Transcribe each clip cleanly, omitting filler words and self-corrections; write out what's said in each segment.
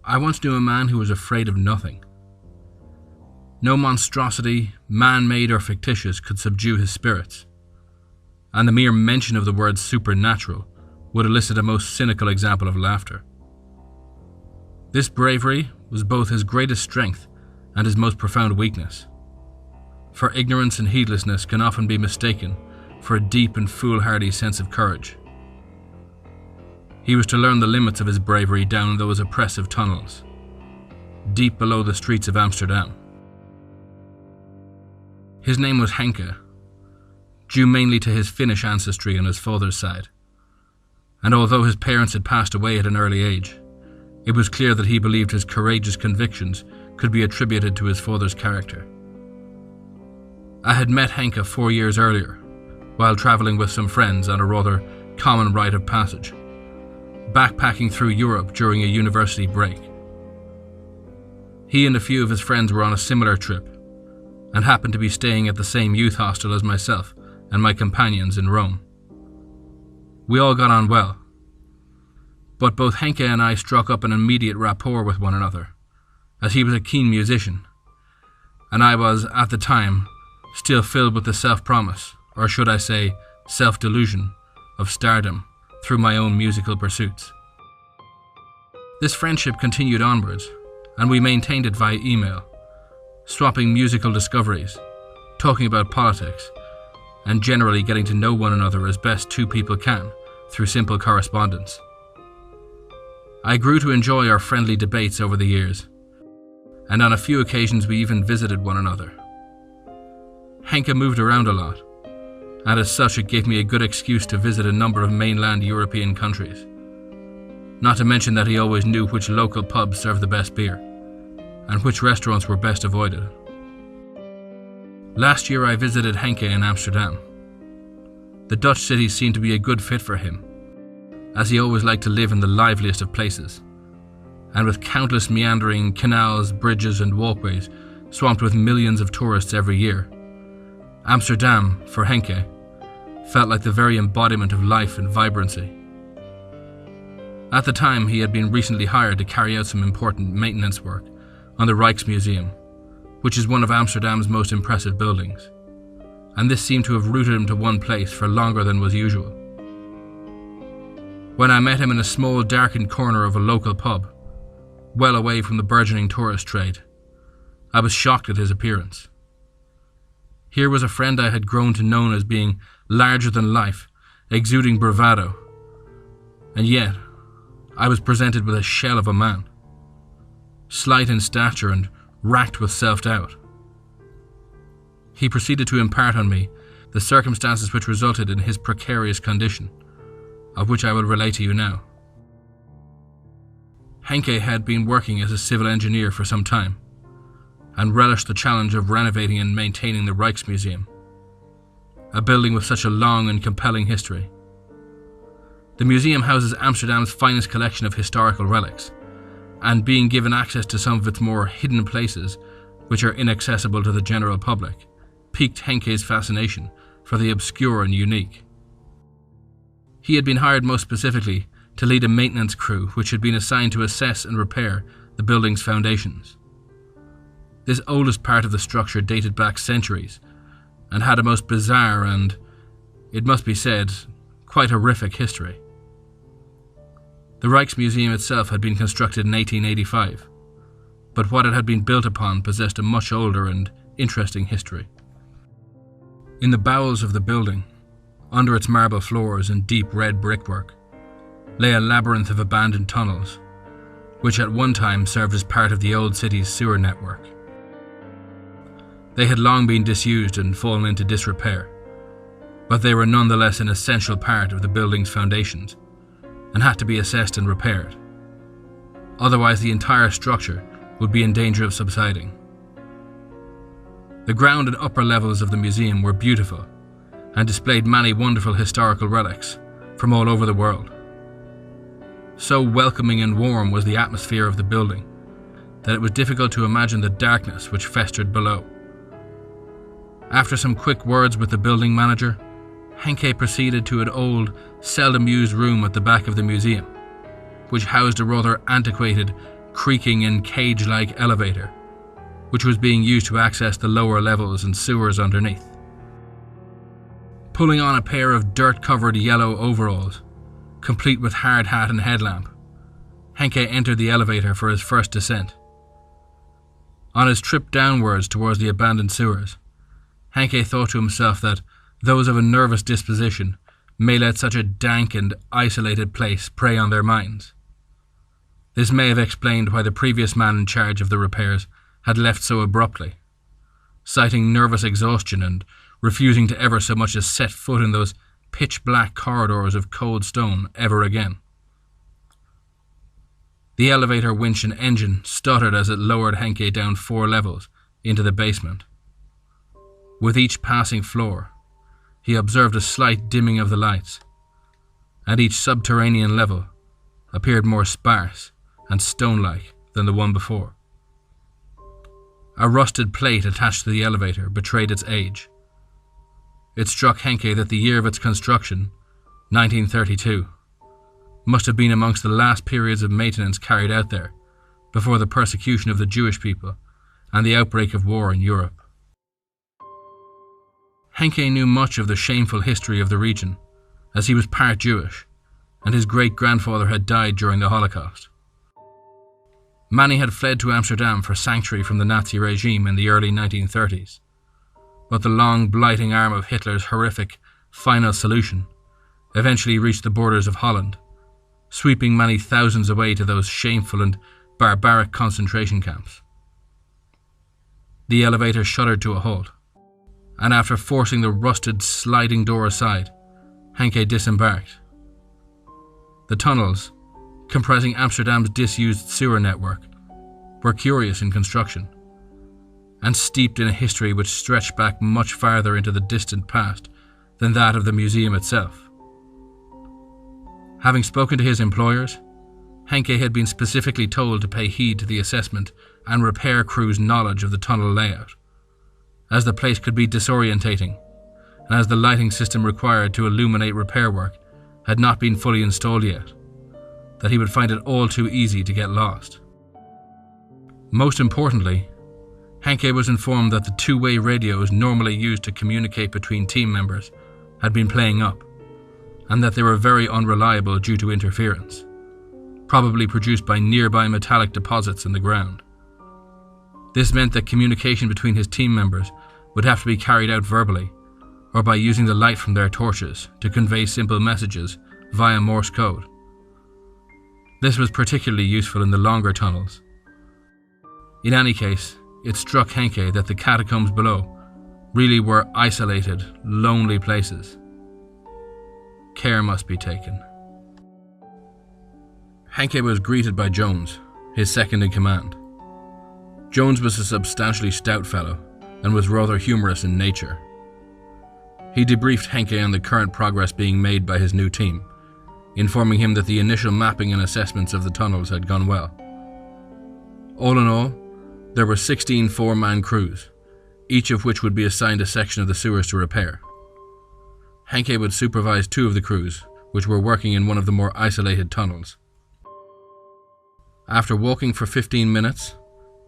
I once knew a man who was afraid of nothing. No monstrosity, man-made or fictitious, could subdue his spirits, and the mere mention of the word supernatural would elicit a most cynical example of laughter. This bravery was both his greatest strength and his most profound weakness, for ignorance and heedlessness can often be mistaken for a deep and foolhardy sense of courage. He was to learn the limits of his bravery down those oppressive tunnels, deep below the streets of Amsterdam. His name was Henke, due mainly to his Finnish ancestry on his father's side, and although his parents had passed away at an early age, it was clear that he believed his courageous convictions could be attributed to his father's character. I had met Henke 4 years earlier, while travelling with some friends on a rather common rite of passage, backpacking through Europe during a university break. He and a few of his friends were on a similar trip, and happened to be staying at the same youth hostel as myself and my companions in Rome. We all got on well, but both Henke and I struck up an immediate rapport with one another, as he was a keen musician, and I was, at the time, still filled with the self-promise, or should I say, self-delusion, of stardom through my own musical pursuits. This friendship continued onwards, and we maintained it via email, swapping musical discoveries, talking about politics, and generally getting to know one another as best two people can through simple correspondence. I grew to enjoy our friendly debates over the years, and on a few occasions we even visited one another. Henke moved around a lot, and as such it gave me a good excuse to visit a number of mainland European countries, not to mention that he always knew which local pubs served the best beer, and which restaurants were best avoided. Last year I visited Henke in Amsterdam. The Dutch city seemed to be a good fit for him, as he always liked to live in the liveliest of places, and with countless meandering canals, bridges and walkways swamped with millions of tourists every year, Amsterdam, for Henke, felt like the very embodiment of life and vibrancy. At the time, he had been recently hired to carry out some important maintenance work on the Rijksmuseum, which is one of Amsterdam's most impressive buildings, and this seemed to have rooted him to one place for longer than was usual. When I met him in a small darkened corner of a local pub, well away from the burgeoning tourist trade, I was shocked at his appearance. Here was a friend I had grown to know as being larger than life, exuding bravado, and yet I was presented with a shell of a man, slight in stature and racked with self-doubt. He proceeded to impart on me the circumstances which resulted in his precarious condition, of which I will relate to you now. Henke had been working as a civil engineer for some time, and relished the challenge of renovating and maintaining the Rijksmuseum, a building with such a long and compelling history. The museum houses Amsterdam's finest collection of historical relics, and being given access to some of its more hidden places, which are inaccessible to the general public, piqued Henke's fascination for the obscure and unique. He had been hired most specifically to lead a maintenance crew which had been assigned to assess and repair the building's foundations. This oldest part of the structure dated back centuries and had a most bizarre and, it must be said, quite horrific history. The Rijksmuseum itself had been constructed in 1885, but what it had been built upon possessed a much older and interesting history. In the bowels of the building, under its marble floors and deep red brickwork, lay a labyrinth of abandoned tunnels, which at one time served as part of the old city's sewer network. They had long been disused and fallen into disrepair, but they were nonetheless an essential part of the building's foundations and had to be assessed and repaired. Otherwise, the entire structure would be in danger of subsiding. The ground and upper levels of the museum were beautiful and displayed many wonderful historical relics from all over the world. So welcoming and warm was the atmosphere of the building that it was difficult to imagine the darkness which festered below. After some quick words with the building manager, Henke proceeded to an old, seldom used room at the back of the museum, which housed a rather antiquated, creaking and cage-like elevator, which was being used to access the lower levels and sewers underneath. Pulling on a pair of dirt-covered yellow overalls, complete with hard hat and headlamp, Henke entered the elevator for his first descent. On his trip downwards towards the abandoned sewers, Henke thought to himself that those of a nervous disposition may let such a dank and isolated place prey on their minds. This may have explained why the previous man in charge of the repairs had left so abruptly, citing nervous exhaustion and refusing to ever so much as set foot in those pitch-black corridors of cold stone ever again. The elevator winch and engine stuttered as it lowered Henke down 4 levels into the basement. With each passing floor, he observed a slight dimming of the lights, and each subterranean level appeared more sparse and stone-like than the one before. A rusted plate attached to the elevator betrayed its age. It struck Henke that the year of its construction, 1932, must have been amongst the last periods of maintenance carried out there before the persecution of the Jewish people and the outbreak of war in Europe. Henke knew much of the shameful history of the region, as he was part Jewish, and his great-grandfather had died during the Holocaust. Many had fled to Amsterdam for sanctuary from the Nazi regime in the early 1930s, but the long, blighting arm of Hitler's horrific final solution eventually reached the borders of Holland, sweeping many thousands away to those shameful and barbaric concentration camps. The elevator shuddered to a halt, and after forcing the rusted sliding door aside, Henke disembarked. The tunnels, comprising Amsterdam's disused sewer network, were curious in construction, and steeped in a history which stretched back much farther into the distant past than that of the museum itself. Having spoken to his employers, Henke had been specifically told to pay heed to the assessment and repair crew's knowledge of the tunnel layout, as the place could be disorientating, and as the lighting system required to illuminate repair work had not been fully installed yet, that he would find it all too easy to get lost. Most importantly, Henke was informed that the 2-way radios normally used to communicate between team members had been playing up, and that they were very unreliable due to interference, probably produced by nearby metallic deposits in the ground. This meant that communication between his team members would have to be carried out verbally, or by using the light from their torches to convey simple messages via Morse code. This was particularly useful in the longer tunnels. In any case, it struck Henke that the catacombs below really were isolated, lonely places. Care must be taken. Henke was greeted by Jones, his second in command. Jones was a substantially stout fellow and was rather humorous in nature. He debriefed Henke on the current progress being made by his new team, informing him that the initial mapping and assessments of the tunnels had gone well. All in all, there were 16 4-man crews, each of which would be assigned a section of the sewers to repair. Henke would supervise 2 of the crews, which were working in one of the more isolated tunnels. After walking for 15 minutes,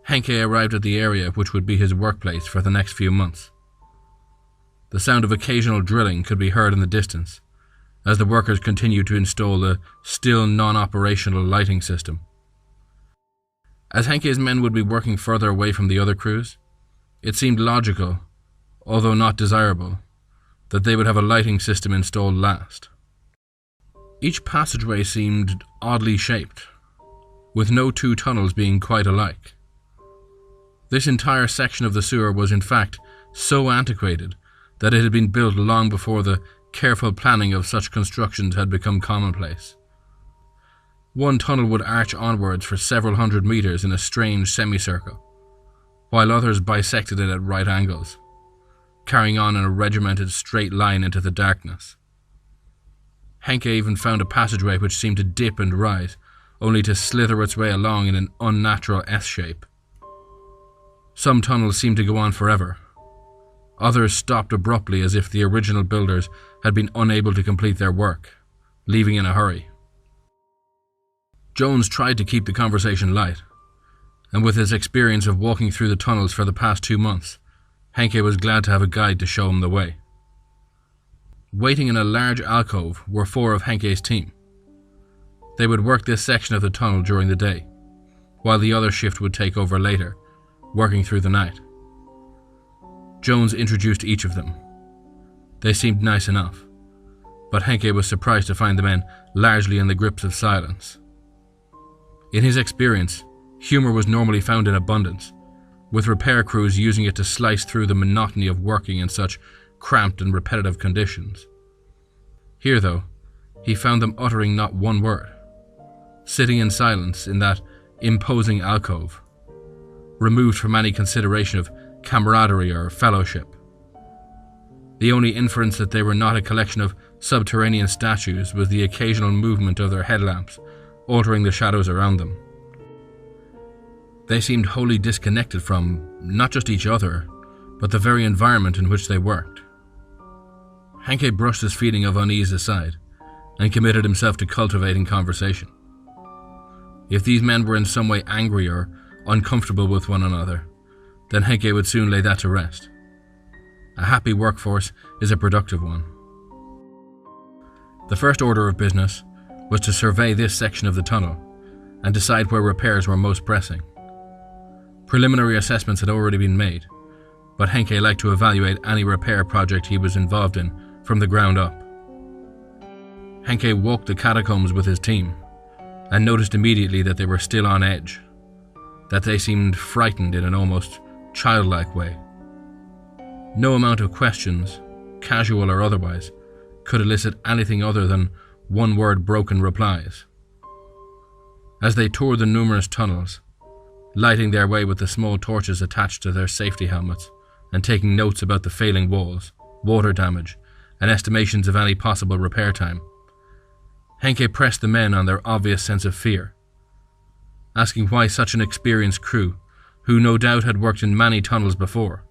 Henke arrived at the area which would be his workplace for the next few months. The sound of occasional drilling could be heard in the distance, as the workers continued to install the still non-operational lighting system. As Henke's men would be working further away from the other crews, it seemed logical, although not desirable, that they would have a lighting system installed last. Each passageway seemed oddly shaped, with no 2 tunnels being quite alike. This entire section of the sewer was in fact so antiquated that it had been built long before the careful planning of such constructions had become commonplace. One tunnel would arch onwards for several hundred meters in a strange semicircle, while others bisected it at right angles, carrying on in a regimented straight line into the darkness. Henke even found a passageway which seemed to dip and rise, only to slither its way along in an unnatural S-shape. Some tunnels seemed to go on forever. Others stopped abruptly as if the original builders had been unable to complete their work, leaving in a hurry. Jones tried to keep the conversation light, and with his experience of walking through the tunnels for the past 2 months, Henke was glad to have a guide to show him the way. Waiting in a large alcove were 4 of Henke's team. They would work this section of the tunnel during the day, while the other shift would take over later, working through the night. Jones introduced each of them. They seemed nice enough, but Henke was surprised to find the men largely in the grips of silence. In his experience, humor was normally found in abundance, with repair crews using it to slice through the monotony of working in such cramped and repetitive conditions. Here, though, he found them uttering not one word, sitting in silence in that imposing alcove, removed from any consideration of camaraderie or fellowship. The only inference that they were not a collection of subterranean statues was the occasional movement of their headlamps, altering the shadows around them. They seemed wholly disconnected from not just each other, but the very environment in which they worked. Henke brushed his feeling of unease aside and committed himself to cultivating conversation. If these men were in some way angry or uncomfortable with one another, then Henke would soon lay that to rest. A happy workforce is a productive one. The first order of business was to survey this section of the tunnel and decide where repairs were most pressing. Preliminary assessments had already been made, but Henke liked to evaluate any repair project he was involved in from the ground up. Henke walked the catacombs with his team and noticed immediately that they were still on edge, that they seemed frightened in an almost childlike way. No amount of questions, casual or otherwise, could elicit anything other than one-word broken replies. As they toured the numerous tunnels, lighting their way with the small torches attached to their safety helmets and taking notes about the failing walls, water damage, and estimations of any possible repair time, Henke pressed the men on their obvious sense of fear, asking why such an experienced crew, who no doubt had worked in many tunnels before,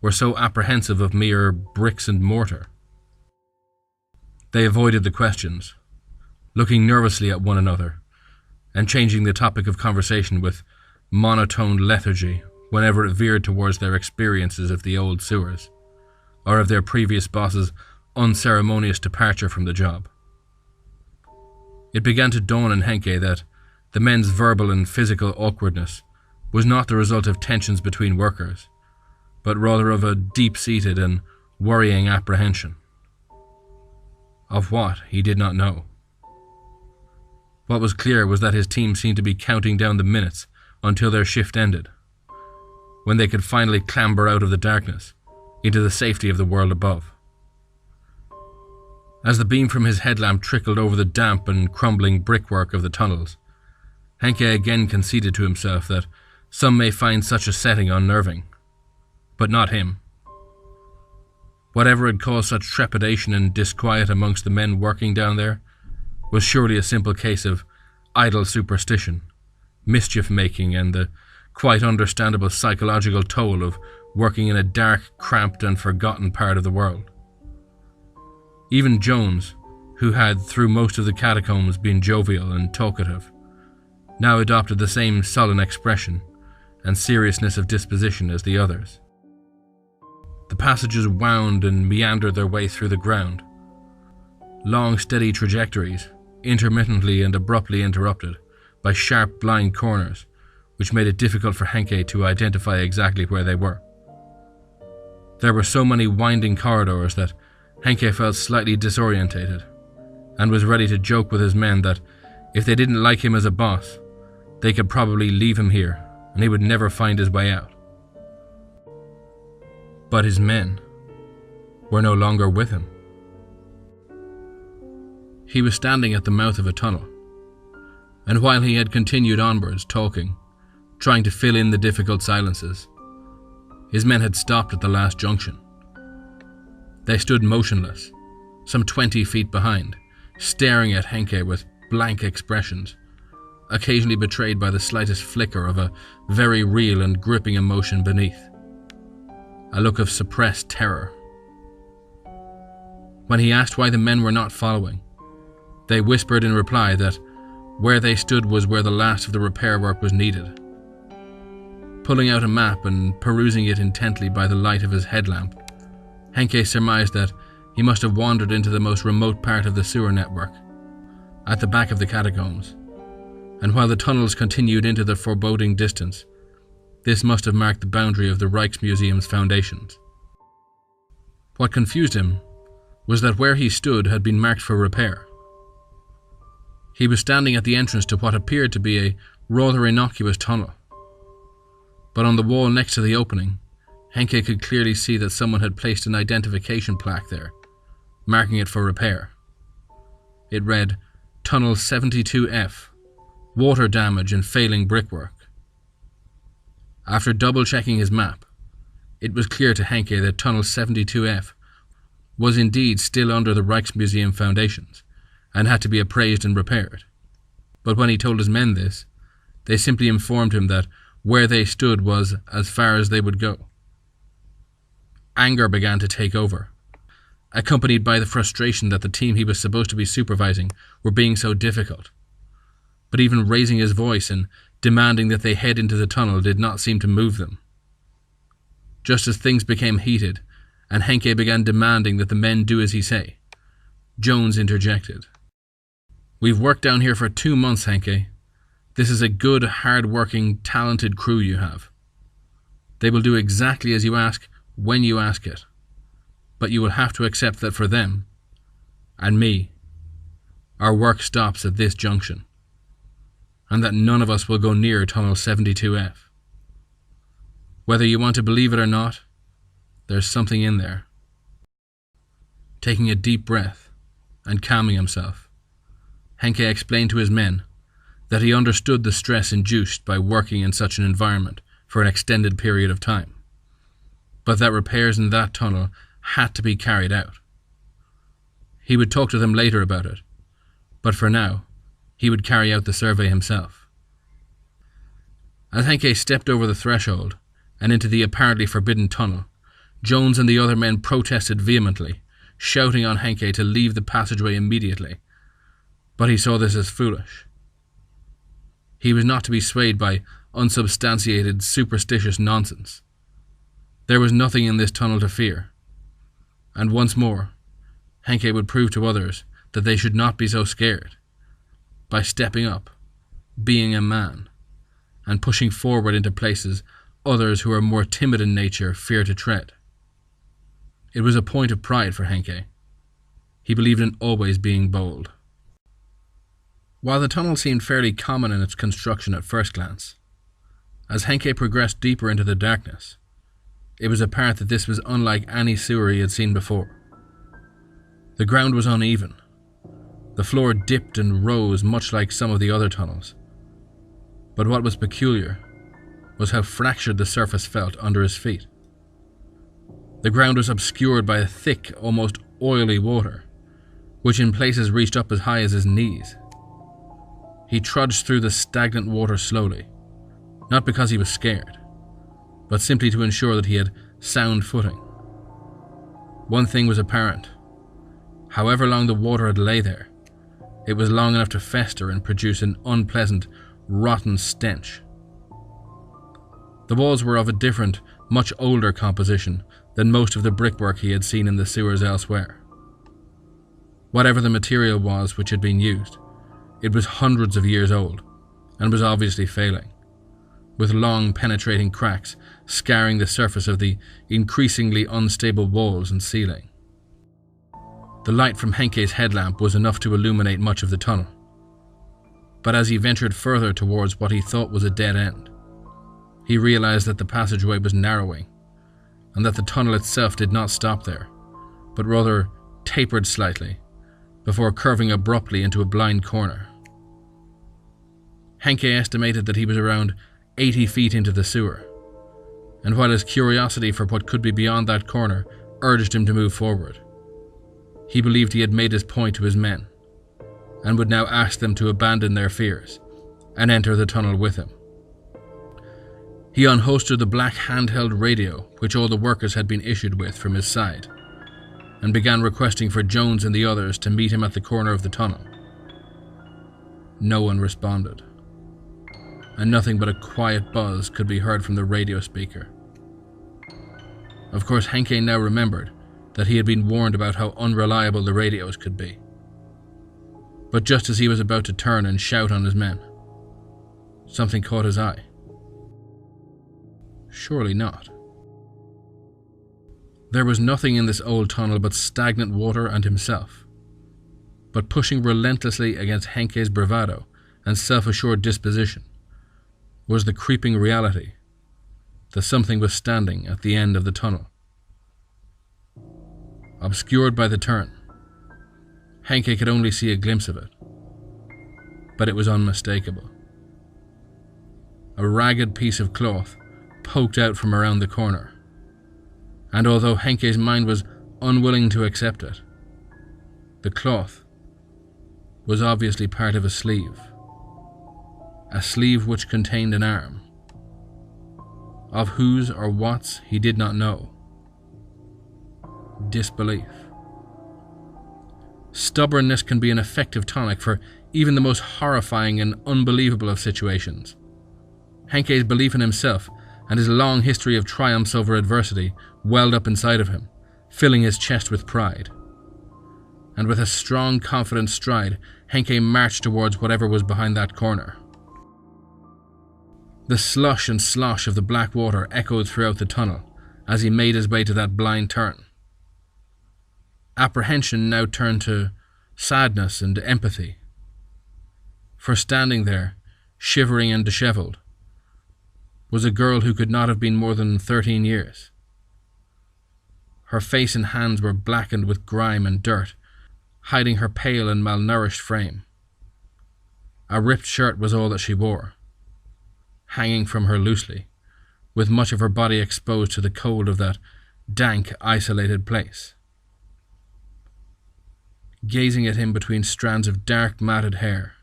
were so apprehensive of mere bricks and mortar. They avoided the questions, looking nervously at one another, and changing the topic of conversation with monotone lethargy whenever it veered towards their experiences of the old sewers, or of their previous boss's unceremonious departure from the job. It began to dawn on Henke that the men's verbal and physical awkwardness was not the result of tensions between workers, but rather of a deep-seated and worrying apprehension. Of what, he did not know. What was clear was that his team seemed to be counting down the minutes until their shift ended, when they could finally clamber out of the darkness into the safety of the world above. As the beam from his headlamp trickled over the damp and crumbling brickwork of the tunnels, Henke again conceded to himself that some may find such a setting unnerving, but not him. Whatever had caused such trepidation and disquiet amongst the men working down there was surely a simple case of idle superstition, mischief-making, and the quite understandable psychological toll of working in a dark, cramped, and forgotten part of the world. Even Jones, who had through most of the catacombs been jovial and talkative, now adopted the same sullen expression and seriousness of disposition as the others. The passages wound and meandered their way through the ground, long steady trajectories, intermittently and abruptly interrupted by sharp blind corners, which made it difficult for Henke to identify exactly where they were. There were so many winding corridors that Henke felt slightly disorientated, and was ready to joke with his men that if they didn't like him as a boss, they could probably leave him here and he would never find his way out. But his men were no longer with him. He was standing at the mouth of a tunnel, and while he had continued onwards talking, trying to fill in the difficult silences, his men had stopped at the last junction. They stood motionless, some 20 feet behind, staring at Henke with blank expressions, occasionally betrayed by the slightest flicker of a very real and gripping emotion beneath, a look of suppressed terror. When he asked why the men were not following, they whispered in reply that where they stood was where the last of the repair work was needed, Pulling out a map and perusing it intently by the light of his headlamp, Henke surmised that he must have wandered into the most remote part of the sewer network, at the back of the catacombs, and while the tunnels continued into the foreboding distance, this must have marked the boundary of the Rijksmuseum's foundations. What confused him was that where he stood had been marked for repair. He was standing at the entrance to what appeared to be a rather innocuous tunnel. But on the wall next to the opening, Henke could clearly see that someone had placed an identification plaque there, marking it for repair. It read, Tunnel 72F, water damage and failing brickwork. After double-checking his map, it was clear to Henke that Tunnel 72F was indeed still under the Rijksmuseum foundations and had to be appraised and repaired. But when he told his men this, they simply informed him that where they stood was as far as they would go. Anger began to take over, accompanied by the frustration that the team he was supposed to be supervising were being so difficult. But even raising his voice and demanding that they head into the tunnel did not seem to move them. Just as things became heated, and Henke began demanding that the men do as he say, Jones interjected. "We've worked down here for 2 months, Henke. This is a good, hard-working, talented crew you have. They will do exactly as you ask when you ask it. But you will have to accept that for them, and me, our work stops at this junction, and that none of us will go near Tunnel 72F. Whether you want to believe it or not, there's something in there." Taking a deep breath and calming himself, Henke explained to his men that he understood the stress induced by working in such an environment for an extended period of time, but that repairs in that tunnel had to be carried out. He would talk to them later about it, but for now, he would carry out the survey himself. As Henke stepped over the threshold and into the apparently forbidden tunnel, Jones and the other men protested vehemently, shouting on Henke to leave the passageway immediately, but he saw this as foolish. He was not to be swayed by unsubstantiated, superstitious nonsense. There was nothing in this tunnel to fear, and once more, Henke would prove to others that they should not be so scared, by stepping up, being a man, and pushing forward into places others who are more timid in nature fear to tread. It was a point of pride for Henke. He believed in always being bold. While the tunnel seemed fairly common in its construction at first glance, as Henke progressed deeper into the darkness, it was apparent that this was unlike any sewer he had seen before. The ground was uneven. The floor dipped and rose much like some of the other tunnels. But what was peculiar was how fractured the surface felt under his feet. The ground was obscured by a thick, almost oily water, which in places reached up as high as his knees. He trudged through the stagnant water slowly, not because he was scared, but simply to ensure that he had sound footing. One thing was apparent. However long the water had lay there, it was long enough to fester and produce an unpleasant, rotten stench. The walls were of a different, much older composition than most of the brickwork he had seen in the sewers elsewhere. Whatever the material was which had been used, it was hundreds of years old, and was obviously failing, with long penetrating cracks scarring the surface of the increasingly unstable walls and ceiling. The light from Henke's headlamp was enough to illuminate much of the tunnel, but as he ventured further towards what he thought was a dead end, he realized that the passageway was narrowing, and that the tunnel itself did not stop there, but rather tapered slightly, before curving abruptly into a blind corner. Henke estimated that he was around 80 feet into the sewer, and while his curiosity for what could be beyond that corner urged him to move forward, he believed he had made his point to his men, and would now ask them to abandon their fears and enter the tunnel with him. He unholstered the black handheld radio which all the workers had been issued with from his side, and began requesting for Jones and the others to meet him at the corner of the tunnel. No one responded. and nothing but a quiet buzz could be heard from the radio speaker. Of course, Henke now remembered that he had been warned about how unreliable the radios could be. But just as he was about to turn and shout on his men, something caught his eye. Surely not. There was nothing in this old tunnel but stagnant water and himself. But pushing relentlessly against Henke's bravado and self-assured disposition was the creeping reality that something was standing at the end of the tunnel. Obscured by the turn, Henke could only see a glimpse of it, but it was unmistakable. A ragged piece of cloth poked out from around the corner, and although Henke's mind was unwilling to accept it, the cloth was obviously part of a sleeve which contained an arm, of whose or what's he did not know. Disbelief. Stubbornness can be an effective tonic for even the most horrifying and unbelievable of situations. Henke's belief in himself and his long history of triumphs over adversity welled up inside of him, filling his chest with pride. And with a strong, confident stride, Henke marched towards whatever was behind that corner. The slush and slosh of the black water echoed throughout the tunnel as he made his way to that blind turn. Apprehension now turned to sadness and empathy. For standing there, shivering and dishevelled, was a girl who could not have been more than 13 years. Her face and hands were blackened with grime and dirt, hiding her pale and malnourished frame. A ripped shirt was all that she wore, hanging from her loosely, with much of her body exposed to the cold of that dank, isolated place. Gazing at him between strands of dark, matted hair,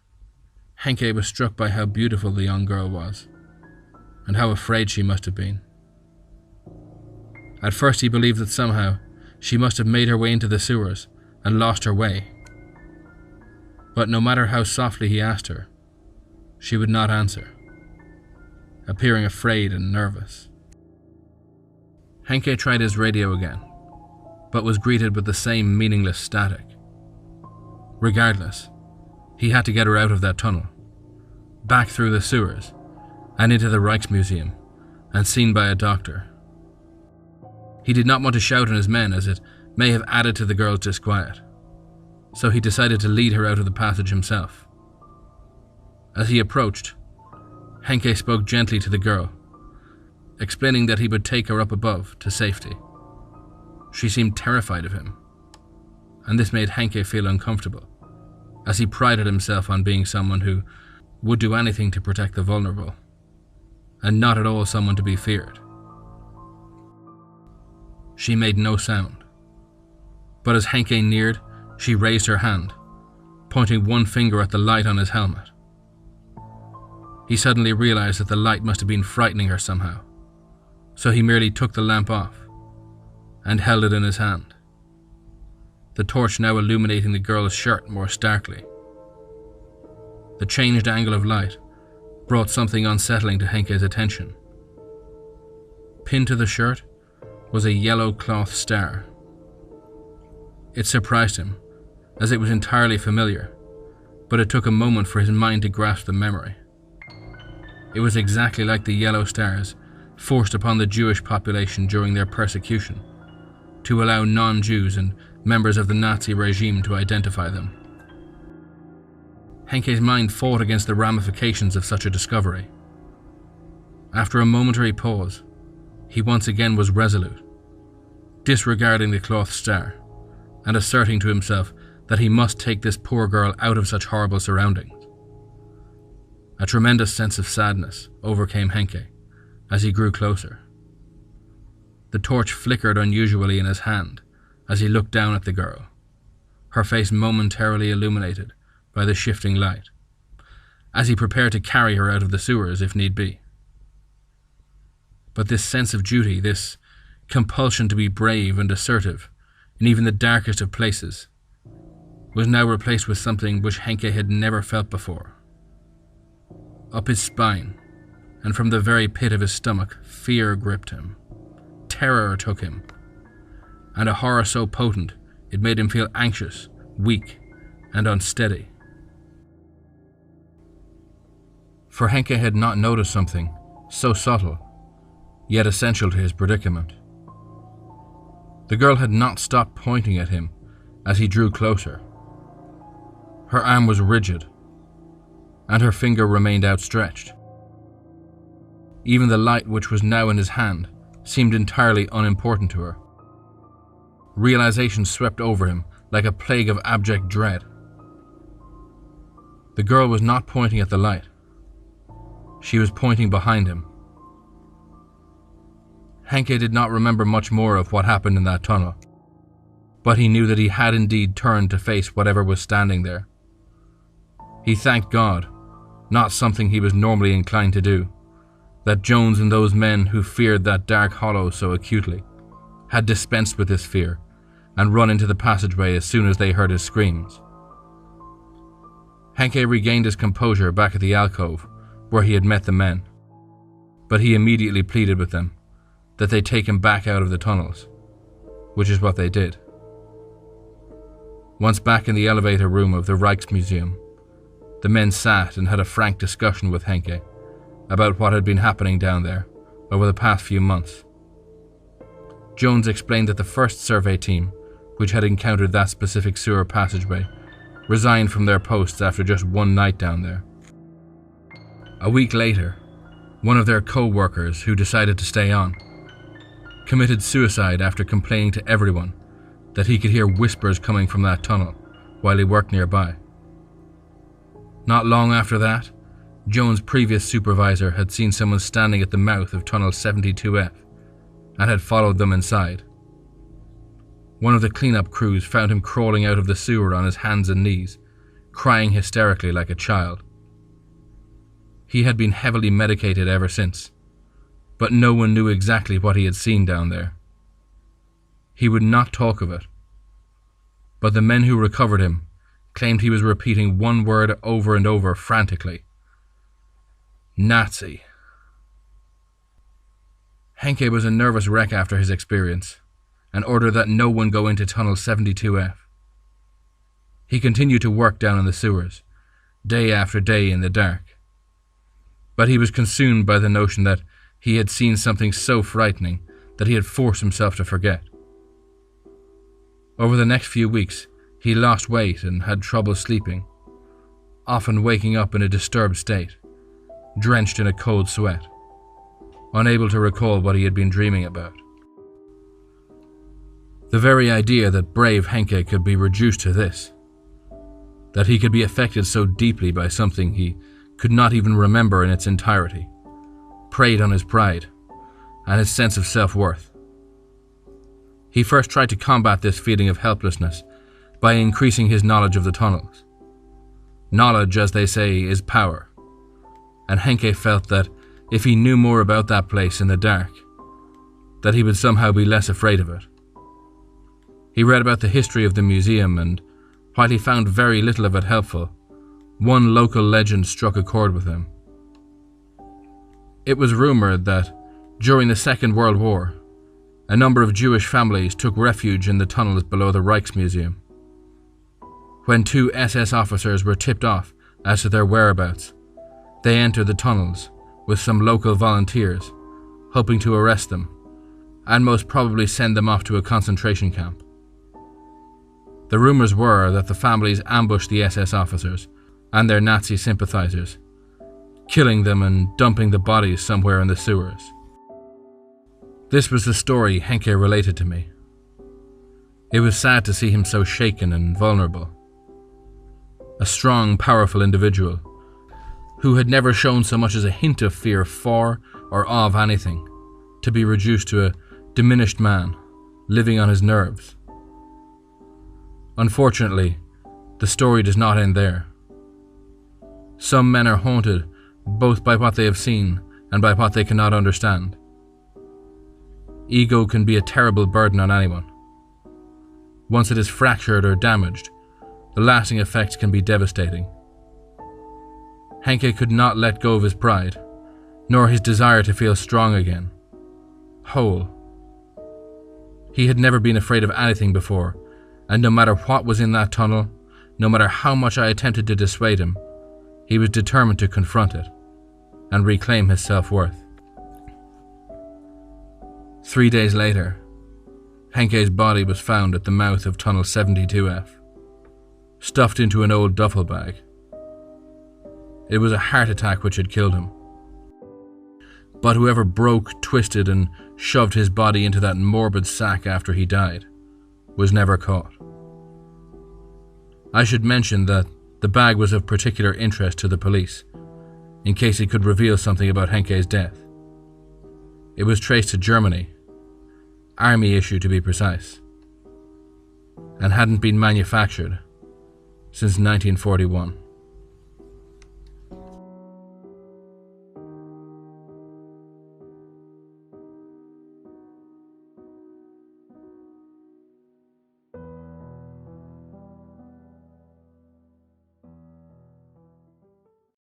Henke was struck by how beautiful the young girl was, and how afraid she must have been. At first he believed that somehow she must have made her way into the sewers and lost her way. But no matter how softly he asked her, she would not answer, appearing afraid and nervous. Henke tried his radio again, but was greeted with the same meaningless static. Regardless, he had to get her out of that tunnel, back through the sewers, and into the Rijksmuseum, and seen by a doctor. He did not want to shout on his men, as it may have added to the girl's disquiet, so he decided to lead her out of the passage himself. As he approached, Henke spoke gently to the girl, explaining that he would take her up above to safety. She seemed terrified of him, and this made Henke feel uncomfortable, as he prided himself on being someone who would do anything to protect the vulnerable, and not at all someone to be feared. She made no sound, but as Henke neared, she raised her hand, pointing one finger at the light on his helmet. He suddenly realized that the light must have been frightening her somehow, so he merely took the lamp off and held it in his hand, the torch now illuminating the girl's shirt more starkly. The changed angle of light brought something unsettling to Henke's attention. Pinned to the shirt was a yellow cloth star. It surprised him, as it was entirely familiar, but it took a moment for his mind to grasp the memory. It was exactly like the yellow stars forced upon the Jewish population during their persecution, to allow non-Jews and members of the Nazi regime to identify them. Henke's mind fought against the ramifications of such a discovery. After a momentary pause, he once again was resolute, disregarding the cloth star, and asserting to himself that he must take this poor girl out of such horrible surroundings. A tremendous sense of sadness overcame Henke as he grew closer. The torch flickered unusually in his hand as he looked down at the girl, her face momentarily illuminated by the shifting light, as he prepared to carry her out of the sewers if need be. But this sense of duty, this compulsion to be brave and assertive in even the darkest of places, was now replaced with something which Henke had never felt before. Up his spine, and from the very pit of his stomach, fear gripped him. Terror took him, and a horror so potent it made him feel anxious, weak, and unsteady. For Henke had not noticed something so subtle, yet essential to his predicament. The girl had not stopped pointing at him as he drew closer. Her arm was rigid, and her finger remained outstretched. Even the light which was now in his hand seemed entirely unimportant to her. Realization swept over him like a plague of abject dread. The girl was not pointing at the light. She was pointing behind him. Henke did not remember much more of what happened in that tunnel, but he knew that he had indeed turned to face whatever was standing there. He thanked God, not something he was normally inclined to do, that Jones and those men who feared that dark hollow so acutely had dispensed with this fear and run into the passageway as soon as they heard his screams. Henke regained his composure back at the alcove where he had met the men, but he immediately pleaded with them that they take him back out of the tunnels, which is what they did. Once back in the elevator room of the Rijksmuseum, the men sat and had a frank discussion with Henke about what had been happening down there over the past few months. Jones explained that the first survey team, which had encountered that specific sewer passageway, resigned from their posts after just one night down there. A week later, one of their co-workers who decided to stay on committed suicide after complaining to everyone that he could hear whispers coming from that tunnel while he worked nearby. Not long after that, Jones' previous supervisor had seen someone standing at the mouth of Tunnel 72F and had followed them inside. One of the cleanup crews found him crawling out of the sewer on his hands and knees, crying hysterically like a child. He had been heavily medicated ever since, but no one knew exactly what he had seen down there. He would not talk of it, but the men who recovered him claimed he was repeating one word over and over frantically: Nazi. Henke was a nervous wreck after his experience and ordered that no one go into Tunnel 72F. He continued to work down in the sewers, day after day in the dark, but he was consumed by the notion that he had seen something so frightening that he had forced himself to forget. Over the next few weeks, he lost weight and had trouble sleeping, often waking up in a disturbed state, drenched in a cold sweat, unable to recall what he had been dreaming about. The very idea that brave Henke could be reduced to this, that he could be affected so deeply by something he could not even remember in its entirety, preyed on his pride and his sense of self-worth. He first tried to combat this feeling of helplessness by increasing his knowledge of the tunnels. Knowledge, as they say, is power, and Henke felt that if he knew more about that place in the dark, that he would somehow be less afraid of it. He read about the history of the museum, and while he found very little of it helpful, one local legend struck a chord with him. It was rumored that, during the Second World War, a number of Jewish families took refuge in the tunnels below the Rijksmuseum. When 2 SS officers were tipped off as to their whereabouts, they entered the tunnels with some local volunteers, hoping to arrest them, and most probably send them off to a concentration camp. The rumors were that the families ambushed the SS officers and their Nazi sympathizers, killing them and dumping the bodies somewhere in the sewers. This was the story Henke related to me. It was sad to see him so shaken and vulnerable. A strong, powerful individual who had never shown so much as a hint of fear for or of anything, to be reduced to a diminished man living on his nerves. Unfortunately, the story does not end there. Some men are haunted both by what they have seen and by what they cannot understand. Ego can be a terrible burden on anyone. Once it is fractured or damaged, the lasting effects can be devastating. Henke could not let go of his pride, nor his desire to feel strong again, whole. He had never been afraid of anything before, and no matter what was in that tunnel, no matter how much I attempted to dissuade him, he was determined to confront it and reclaim his self-worth. 3 days later, Henke's body was found at the mouth of Tunnel 72F, stuffed into an old duffel bag. It was a heart attack which had killed him. But whoever broke, twisted, and shoved his body into that morbid sack after he died was never caught. I should mention that the bag was of particular interest to the police, in case it could reveal something about Henke's death. It was traced to Germany, army issue to be precise, and hadn't been manufactured since 1941.